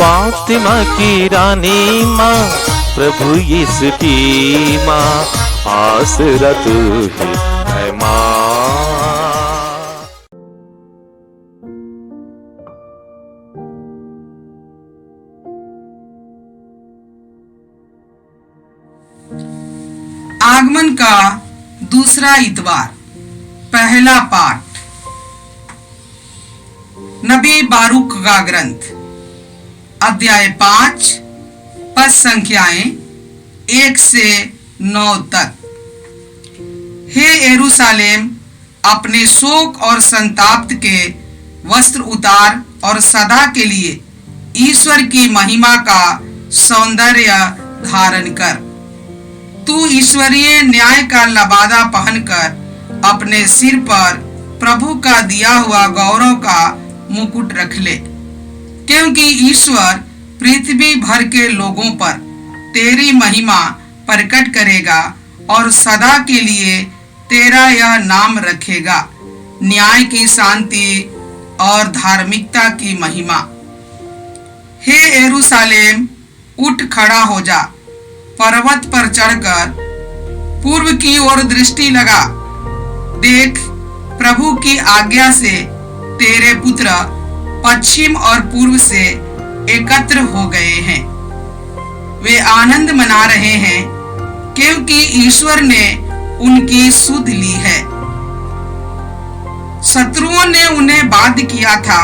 फातिमा की रानी माँ, प्रभु यीशु की माँ, आसरा तू ही है माँ। आगमन का दूसरा इतवार, पहला पाठ। नबी बारूक का ग्रंथ, अध्याय 5, पद संख्याएं 1 से 9 तक। हे यरूशलेम, अपने शोक और संताप के वस्त्र उतार और सदा के लिए ईश्वर की महिमा का सौंदर्य धारण कर। तू ईश्वरीय न्याय का लबादा पहनकर अपने सिर पर प्रभु का दिया हुआ गौरव का मुकुट रख ले, क्योंकि ईश्वर पृथ्वी भर के लोगों पर तेरी महिमा प्रकट करेगा और सदा के लिए तेरा यह नाम रखेगा, न्याय की शांति और धार्मिकता की महिमा। हे यरूशलेम, उठ खड़ा हो जा, पर्वत पर चढ़कर पूर्व की ओर दृष्टि लगा। देख, प्रभु की आज्ञा से तेरे पुत्र पश्चिम और पूर्व से एकत्र हो गए हैं। वे आनंद मना रहे हैं, क्योंकि ईश्वर ने उनकी सुध ली है। शत्रुओं ने उन्हें बाध्य किया था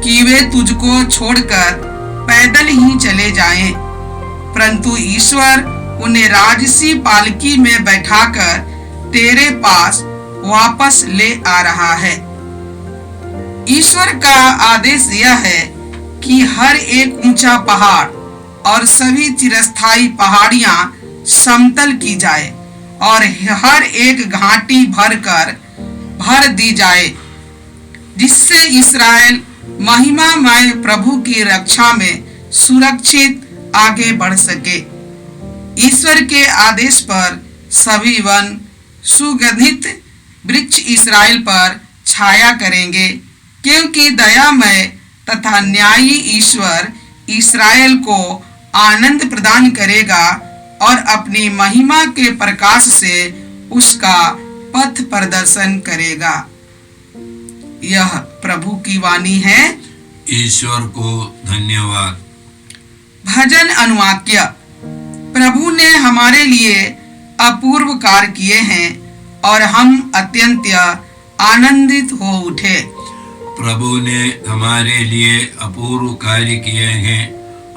कि वे तुझको छोड़कर पैदल ही चले जाएं, परंतु ईश्वर उन्हें राजसी पालकी में बैठाकर तेरे पास वापस ले आ रहा है। ईश्वर का आदेश यह है कि हर एक ऊंचा पहाड़ और सभी चिरस्थायी पहाड़ियां समतल की जाए और हर एक घाटी भर दी जाए, जिससे इस्राएल महिमामय प्रभु की रक्षा में सुरक्षित आगे बढ़ सके। ईश्वर के आदेश पर सभी वन सुगंधित वृक्ष इस्राएल पर छाया करेंगे, क्योंकि दयामय तथा न्यायी ईश्वर इस्राएल को आनंद प्रदान करेगा और अपनी महिमा के प्रकाश से उसका पथ प्रदर्शन करेगा। यह प्रभु की वाणी है। ईश्वर को धन्यवाद। भजन अनुवाक्य। प्रभु ने हमारे लिए अपूर्व कार्य किए हैं और हम अत्यंत आनंदित हो उठे। प्रभु ने हमारे लिए अपूर्व कार्य किए हैं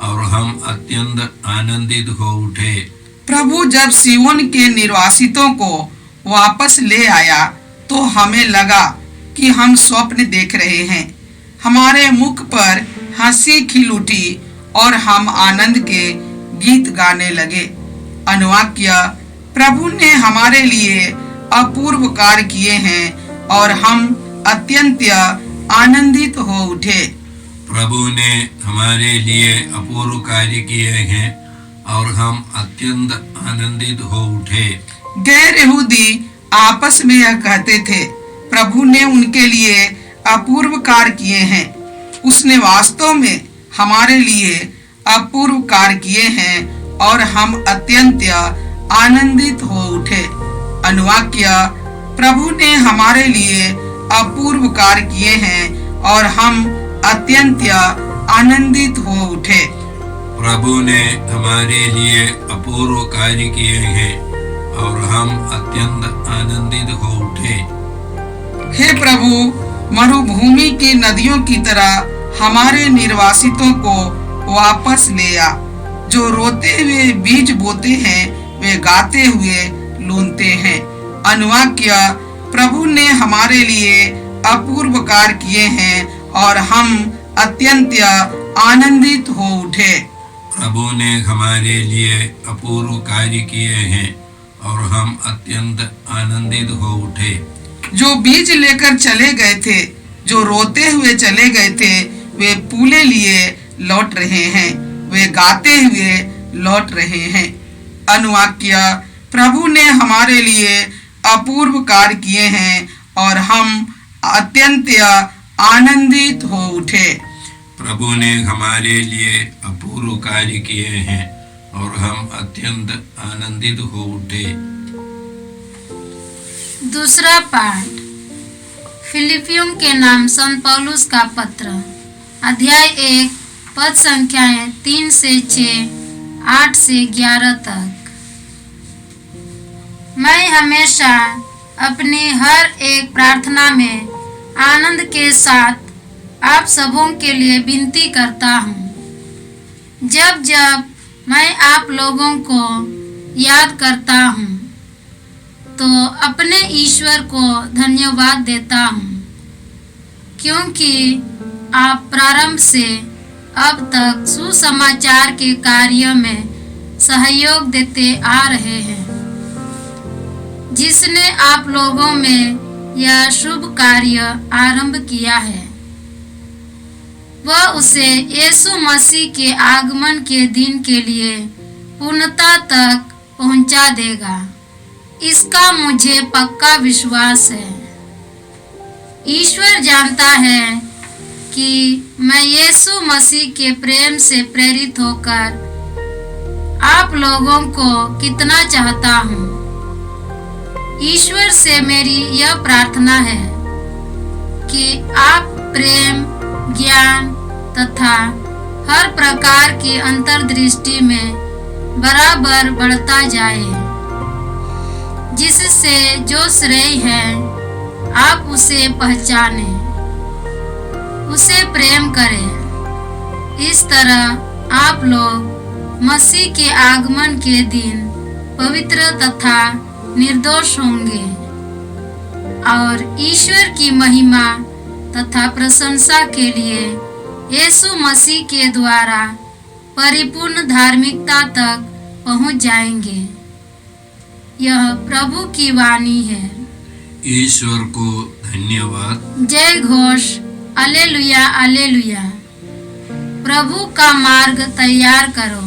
और हम अत्यंत आनंदित हो उठे। प्रभु जब सियोन के निर्वासितों को वापस ले आया तो हमें लगा कि हम स्वप्न देख रहे हैं। हमारे मुख पर हंसी खिल उठी और हम आनंद के गीत गाने लगे। अनुवाक्य। प्रभु ने हमारे लिए अपूर्व कार्य किए हैं और हम अत्यंत आनंदित हो उठे। प्रभु ने हमारे लिए अपूर्व कार्य किए हैं और हम अत्यंत आनंदित हो उठे। गैर यहूदी आपस में यह कहते थे, प्रभु ने उनके लिए अपूर्व कार्य किए हैं। उसने वास्तव में हमारे लिए अपूर्व कार्य किए हैं और हम अत्यंत आनंदित हो उठे। अनुवाक्य। प्रभु ने हमारे लिए अपूर्व कार्य किए हैं और हम अत्यंत आनंदित हो उठे। प्रभु ने हमारे लिए अपूर्व कार्य किए हैं और हम अत्यंत आनंदित हो उठे। हे प्रभु, मरुभूमि की नदियों की तरह हमारे निर्वासितों को वापस ले आ। जो रोते हुए बीज बोते हैं वे गाते हुए लूनते हैं। अनुवाक्य। प्रभु ने हमारे लिए अपूर्व कार्य किए हैं और हम अत्यंत आनंदित हो उठे। प्रभु ने हमारे लिए अपूर्व कार्य किए हैं और हम अत्यंत आनंदित हो उठे। जो बीज लेकर चले गए थे, जो रोते हुए चले गए थे, वे फूले लिए लौट रहे हैं, वे गाते हुए लौट रहे हैं। अनुवाक्य। प्रभु ने हमारे लिए अपूर्व कार्य किए हैं और हम अत्यंत आनंदित हो उठे। प्रभु ने हमारे लिए अपूर्व कार्य किए हैं और हम अत्यंत आनंदित हो उठे। दूसरा पाठ फिलिपियों के नाम संत पौलुस का पत्र, अध्याय 1, पद संख्याएं 3 से 6, 8 से 11 तक। मैं हमेशा अपनी हर एक प्रार्थना में आनंद के साथ आप सबों के लिए विनती करता हूँ। जब जब मैं आप लोगों को याद करता हूँ तो अपने ईश्वर को धन्यवाद देता हूँ, क्योंकि आप प्रारंभ से अब तक सुसमाचार के कार्य में सहयोग देते आ रहे हैं। जिसने आप लोगों में यह शुभ कार्य आरंभ किया है, वह उसे यीशु मसीह के आगमन के दिन के लिए पूर्णता तक पहुंचा देगा। इसका मुझे पक्का विश्वास है। ईश्वर जानता है कि मैं यीशु मसीह के प्रेम से प्रेरित होकर आप लोगों को कितना चाहता हूँ। ईश्वर से मेरी यह प्रार्थना है कि आप प्रेम, ज्ञान तथा हर प्रकार की अंतर्दृष्टि में बराबर बढ़ता जाए, जिससे जो श्रेय है आप उसे पहचाने, उसे प्रेम करें। इस तरह आप लोग मसीह के आगमन के दिन पवित्र तथा निर्दोष होंगे और ईश्वर की महिमा तथा प्रशंसा के लिए यीशु मसीह के द्वारा परिपूर्ण धार्मिकता तक पहुंच जाएंगे। यह प्रभु की वाणी है। ईश्वर को धन्यवाद। जय घोष, अलेलुया अलेलुया। प्रभु का मार्ग तैयार करो,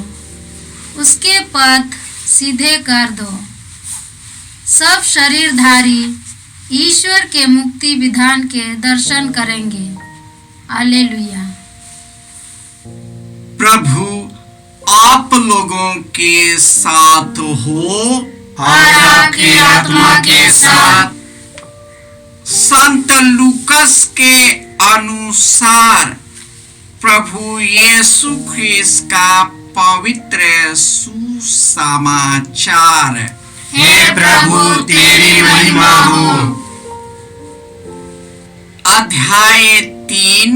उसके पथ सीधे कर दो। सब शरीरधारी ईश्वर के मुक्ति विधान के दर्शन करेंगे। हालेलुया। प्रभु आप लोगों के साथ हो और आपकी आत्मा के साथ। संत लूकस के अनुसार प्रभु यीशु ख्रिस्त का पवित्र सुसमाचार। हे प्रभु तेरी महिमा हो। अध्याय 3,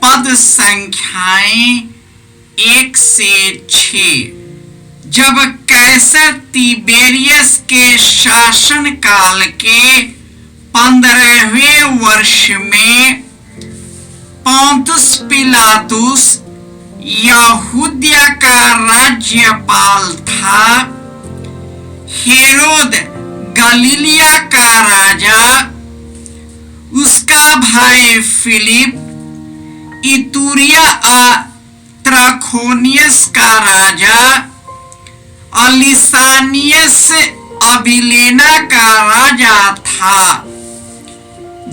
पद संख्याएं 1 से 6। जब कैसर तिबेरियस के शासन काल के 15वें वर्ष में पोंतुस पिलातुस यहूदिया का राज्यपाल था, हेरोद गलीलिया का राजा, उसका भाई फिलिप इतूरिया त्रखोनियस का राजा, और लिसानियस अबिलेना का राजा था।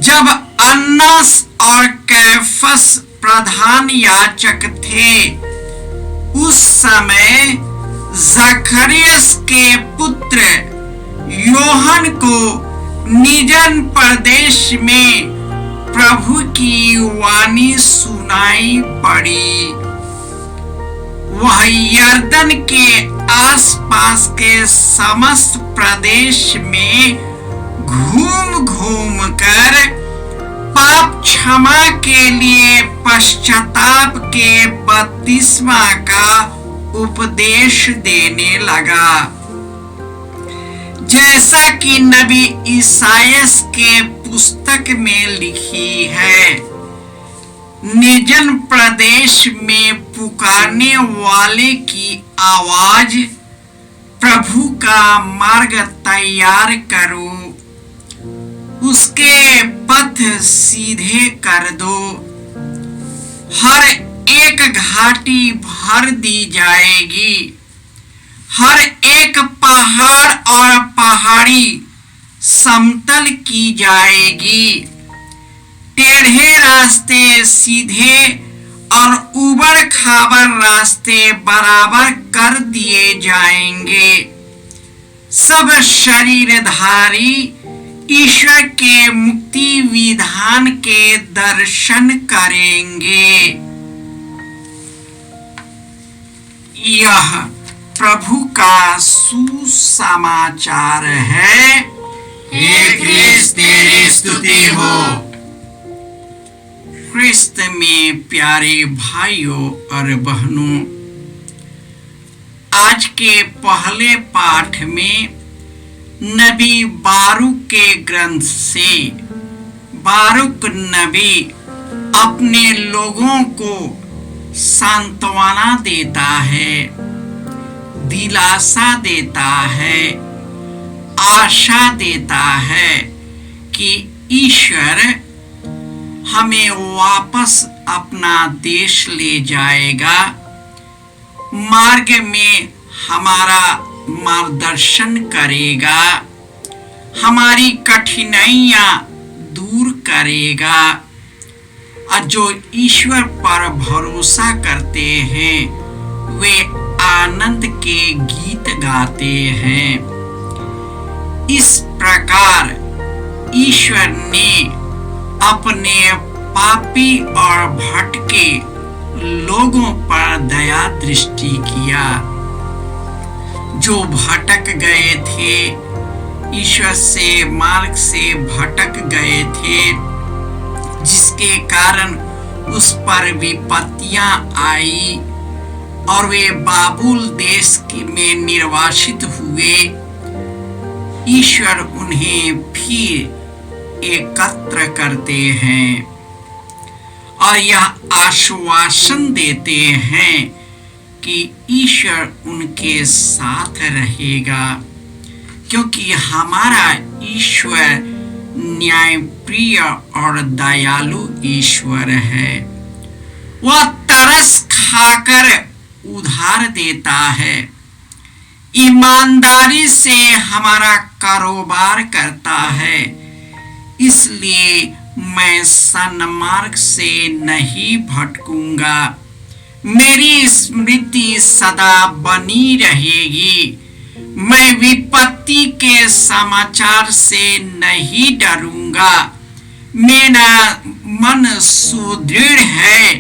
जब अन्नास और कैफस प्रधान याजक थे, उस समय जकरियस के पुत्र योहन को निजन प्रदेश में प्रभु की वाणी सुनाई पड़ी। वह यर्दन के आसपास के समस्त प्रदेश में घूम घूम कर पाप क्षमा के लिए पश्चाताप के बपतिस्मा का उपदेश देने लगा, जैसा कि नबी ईसायास के पुस्तक में लिखी है। निर्जन प्रदेश में पुकारने वाले की आवाज, प्रभु का मार्ग तैयार करो, उसके पथ सीधे कर दो। हर एक घाटी भर दी जाएगी, हर एक पहाड़ और पहाड़ी समतल की जाएगी। टेढ़े रास्ते सीधे और उबड़ खाबड़ रास्ते बराबर कर दिए जाएंगे। सब शरीरधारी ईश्वर के मुक्ति विधान के दर्शन करेंगे। यह प्रभु का सुसमाचार है। हे क्रिस्त तेरी स्तुति हो। क्रिस्त में प्यारे भाइयों और बहनों, आज के पहले पाठ में नबी बारूक के ग्रंथ से बारूक नबी अपने लोगों को सांत्वना देता है, दिलासा देता है, आशा देता है कि ईश्वर हमें वापस अपना देश ले जाएगा, मार्ग में हमारा मार्गदर्शन करेगा, हमारी कठिनाइयां दूर करेगा। और जो ईश्वर पर भरोसा करते हैं वे आनंद के गीत गाते हैं। इस प्रकार ईश्वर ने अपने पापी और भटके लोगों पर दया दृष्टि किया। जो भटक गए थे, ईश्वर से मार्ग से भटक गए थे, जिसके कारण उस पर विपत्तियां आई और वे बाबुल देश में निर्वासित हुए। ईश्वर उन्हें फिर एकत्र करते हैं और यह आश्वासन देते हैं कि ईश्वर उनके साथ रहेगा, क्योंकि हमारा ईश्वर न्यायप्रिय और दयालु ईश्वर है। वह तरस खाकर उधार देता है, ईमानदारी से हमारा कारोबार करता है। इसलिए मैं सन्मार्ग से नहीं भटकूंगा, मेरी स्मृति सदा बनी रहेगी। मैं विपत्ति के समाचार से नहीं डरूंगा, मेरा मन सुदृढ़ है,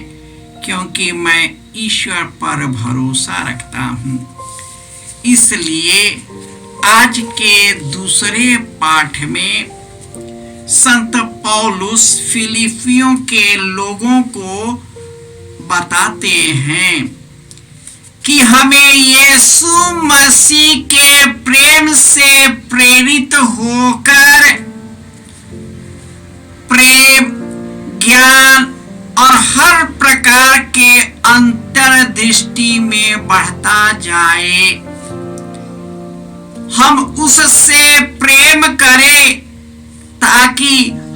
क्योंकि मैं ईश्वर पर भरोसा रखता हूँ। इसलिए आज के दूसरे पाठ में संत पौलुस फिलिपियों के लोगों को बताते हैं कि हमें यीशु मसीह के प्रेम से प्रेरित होकर प्रेम, ज्ञान और हर प्रकार के अंतर्दृष्टि में बढ़ता जाए। हम उससे प्रेम करें ताकि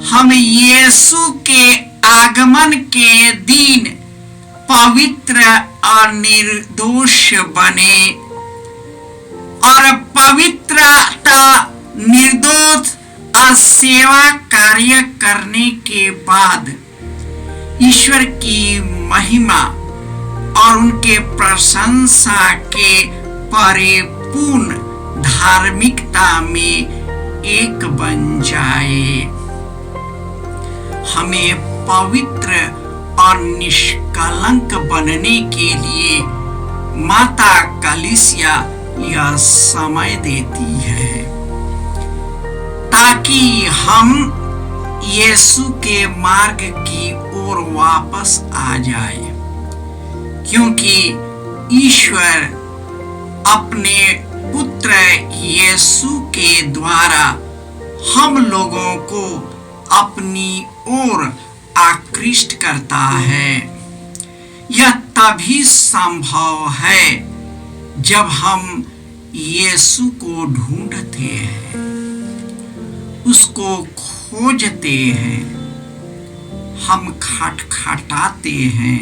हम यीशु के आगमन के दिन पवित्र और निर्दोष बने और पवित्रता, निर्दोष और सेवा कार्य करने के बाद ईश्वर की महिमा और उनके प्रशंसा के परिपूर्ण धार्मिकता में एक बन जाए। हमें पवित्र और निष्कलंक बनने के लिए माता कलीसिया यह समय देती है, ताकि हम यीशु के मार्ग की ओर वापस आ जाए, क्योंकि ईश्वर अपने पुत्र यीशु के द्वारा हम लोगों को अपनी ओर आकृष्ट करता है। यह तभी संभव है जब हम यीशु को ढूंढते हैं, उसको खोजते हैं, हम खटखटाते हैं।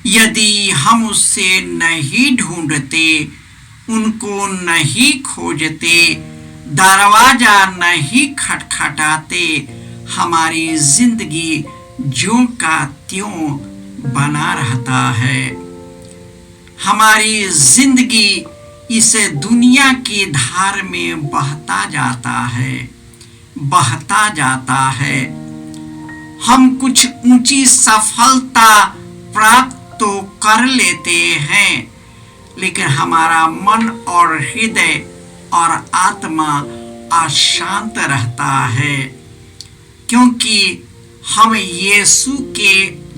यदि हम उससे नहीं ढूंढते, उनको नहीं खोजते, दरवाजा नहीं खटखटाते, हमारी जिंदगी ज्यों का त्यों बना रहता है। हमारी जिंदगी इस दुनिया की धार में बहता जाता है। हम कुछ ऊंची सफलता प्राप्त तो कर लेते हैं, लेकिन हमारा मन और हृदय और आत्मा अशांत रहता है, क्योंकि हम यीशु के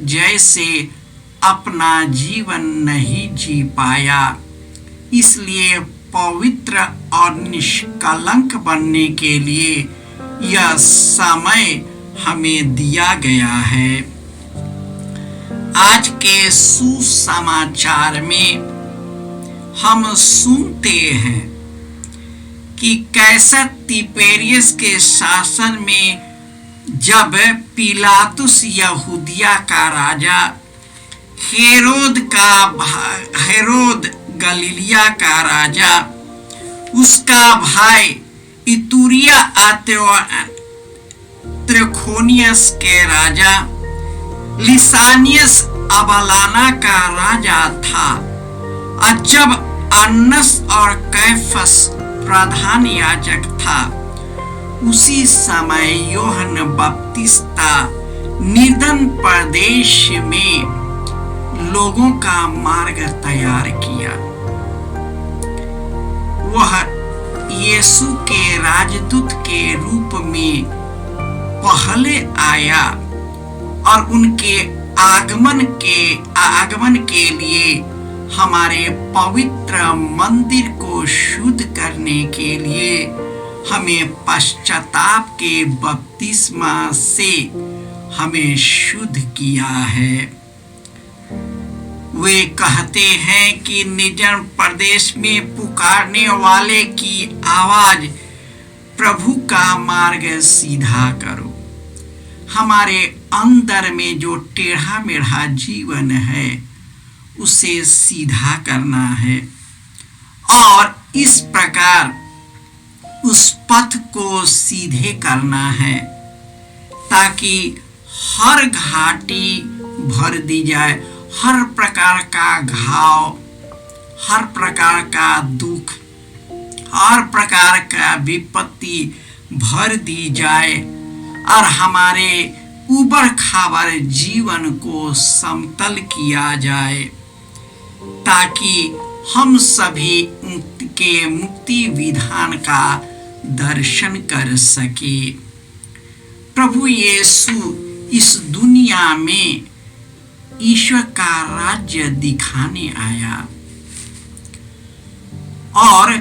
जैसे अपना जीवन नहीं जी पाया। इसलिए पवित्र और निष्कलंक बनने के लिए यह समय हमें दिया गया है। आज के सुसमाचार में हम सुनते हैं कि कैसे तिबेरियस के शासन में जब पिलातुस यहूदिया का राजा, हेरोद गलीलिया का राजा, उसका भाई इतुरिया त्रिखोनियस के राजा, लिसानियस अबलाना का राजा था। और जब अन्नस और कैफस प्रधान याजक था, उसी समय यूहन्ना बपतिस्ता निर्जन प्रदेश में लोगों का मार्ग तैयार किया। वह यीशु के राजदूत के रूप में पहले आया और उनके आगमन के लिए हमारे पवित्र मंदिर को शुद्ध करने के लिए हमें पश्चाताप के बपतिस्मा से हमें शुद्ध किया है। वे कहते हैं कि निर्जन प्रदेश में पुकारने वाले की आवाज, प्रभु का मार्ग सीधा करो। हमारे अंदर में जो टेढ़ा मेढ़ा जीवन है उसे सीधा करना है और इस प्रकार उस पथ को सीधे करना है, ताकि हर घाटी भर दी जाए, हर प्रकार का घाव, हर प्रकार का दुख, हर प्रकार का विपत्ति भर दी जाए और हमारे उबड़ खाबड़ जीवन को समतल किया जाए, ताकि हम सभी के मुक्ति विधान का दर्शन कर सके। प्रभु यीशु इस दुनिया में ईश्वर का राज्य दिखाने आया और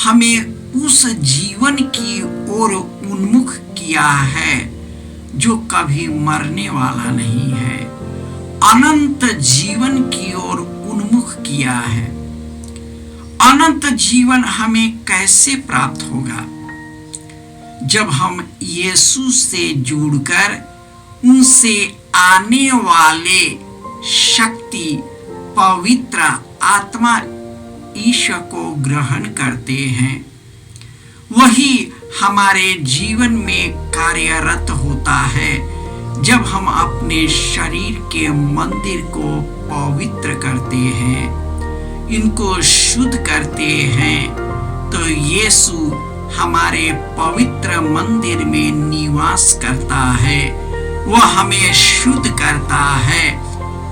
हमें उस जीवन की ओर उन्मुख किया है जो कभी मरने वाला नहीं है, अनंत जीवन की ओर उन्मुख किया है। अनंत जीवन हमें कैसे प्राप्त होगा? जब हम यीशु से जुड़कर उनसे आने वाले शक्ति पवित्र आत्मा ईश्वर को ग्रहण करते हैं, वही हमारे जीवन में कार्यरत होता है। जब हम अपने शरीर के मंदिर को पवित्र करते हैं, इनको शुद्ध करते हैं, तो यीशु हमारे पवित्र मंदिर में निवास करता है। वह हमें शुद्ध करता है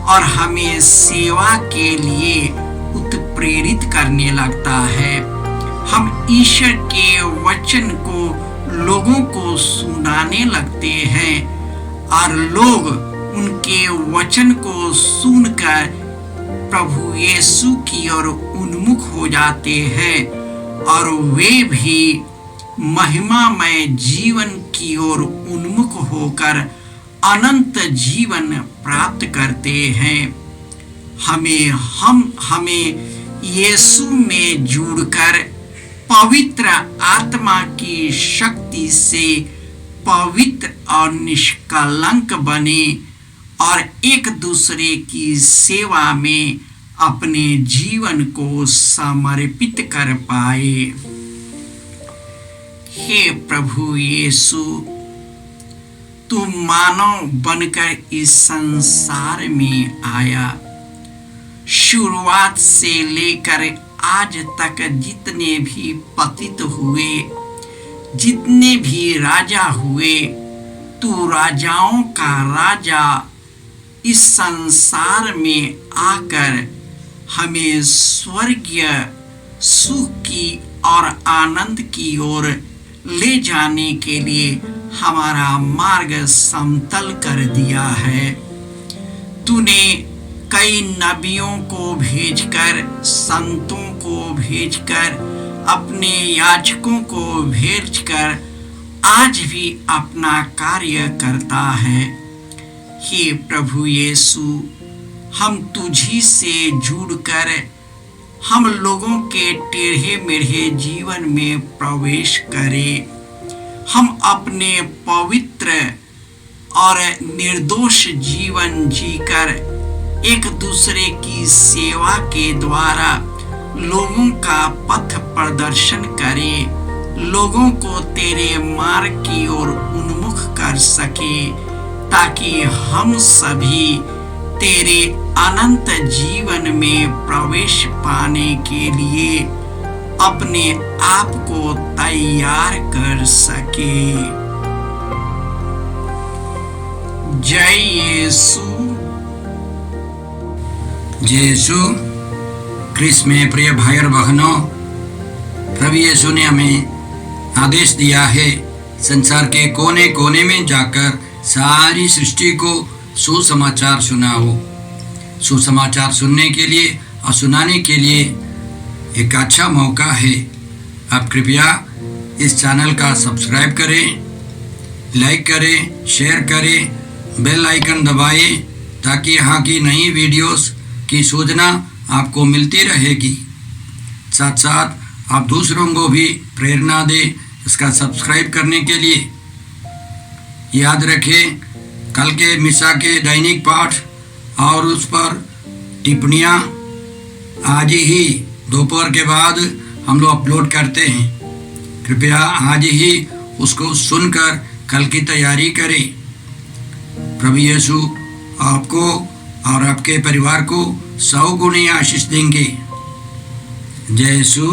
और हमें सेवा के लिए उत्प्रेरित करने लगता है। हम ईश्वर के वचन को लोगों को सुनाने लगते हैं और लोग उनके वचन को सुनकर प्रभु यीशु की ओर उन्मुख हो जाते हैं और वे भी महिमामय जीवन की ओर उन्मुख होकर अनंत जीवन प्राप्त करते हैं। हमें यीशु में जुड़कर पवित्र आत्मा की शक्ति से पवित्र और निष्कलंक बने और एक दूसरे की सेवा में अपने जीवन को समर्पित कर पाए। हे प्रभु यीशु, तू मानव बनकर इस संसार में आया। शुरुआत से लेकर आज तक जितने भी पतित हुए, जितने भी राजा हुए, तू राजाओं का राजा इस संसार में आकर हमें स्वर्गीय सुख की और आनंद की ओर ले जाने के लिए हमारा मार्ग समतल कर दिया है। तूने कई नबियों को भेजकर, संतों को भेजकर, अपने याजकों को भेजकर आज भी अपना कार्य करता है। हे प्रभु यीशु, हम तुझी से जुड़कर हम लोगों के टेढ़े मेढ़े जीवन में प्रवेश करें। हम अपने पवित्र और निर्दोष जीवन जीकर एक दूसरे की सेवा के द्वारा लोगों का पथ प्रदर्शन करें, लोगों को तेरे मार्ग की ओर उन्मुख कर सके, ताकि हम सभी तेरे अनंत जीवन में प्रवेश पाने के लिए अपने आप को तैयार कर सके। जय यीशु। जय यीशु क्रिस्त में प्रिय भाई और बहनों, प्रभु यीशु ने हमें आदेश दिया है संसार के कोने कोने में जाकर सारी सृष्टि को सुसमाचार सुनाओ। सुसमाचार सुनने के लिए और सुनाने के लिए एक अच्छा मौका है। आप कृपया इस चैनल का सब्सक्राइब करें, लाइक करें, शेयर करें, बेल आइकन दबाएं, ताकि यहाँ की नई वीडियोस की सूचना आपको मिलती रहेगी। साथ साथ आप दूसरों को भी प्रेरणा दें इसका सब्सक्राइब करने के लिए। याद रखें, कल के मिसा के दैनिक पाठ और उस पर टिप्पणियाँ आज ही दोपहर के बाद हम लोग अपलोड करते हैं। कृपया आज ही उसको सुनकर कल की तैयारी करें। प्रभु यीशु आपको और आपके परिवार को 100 गुनी आशीष देंगे। जय यीशु।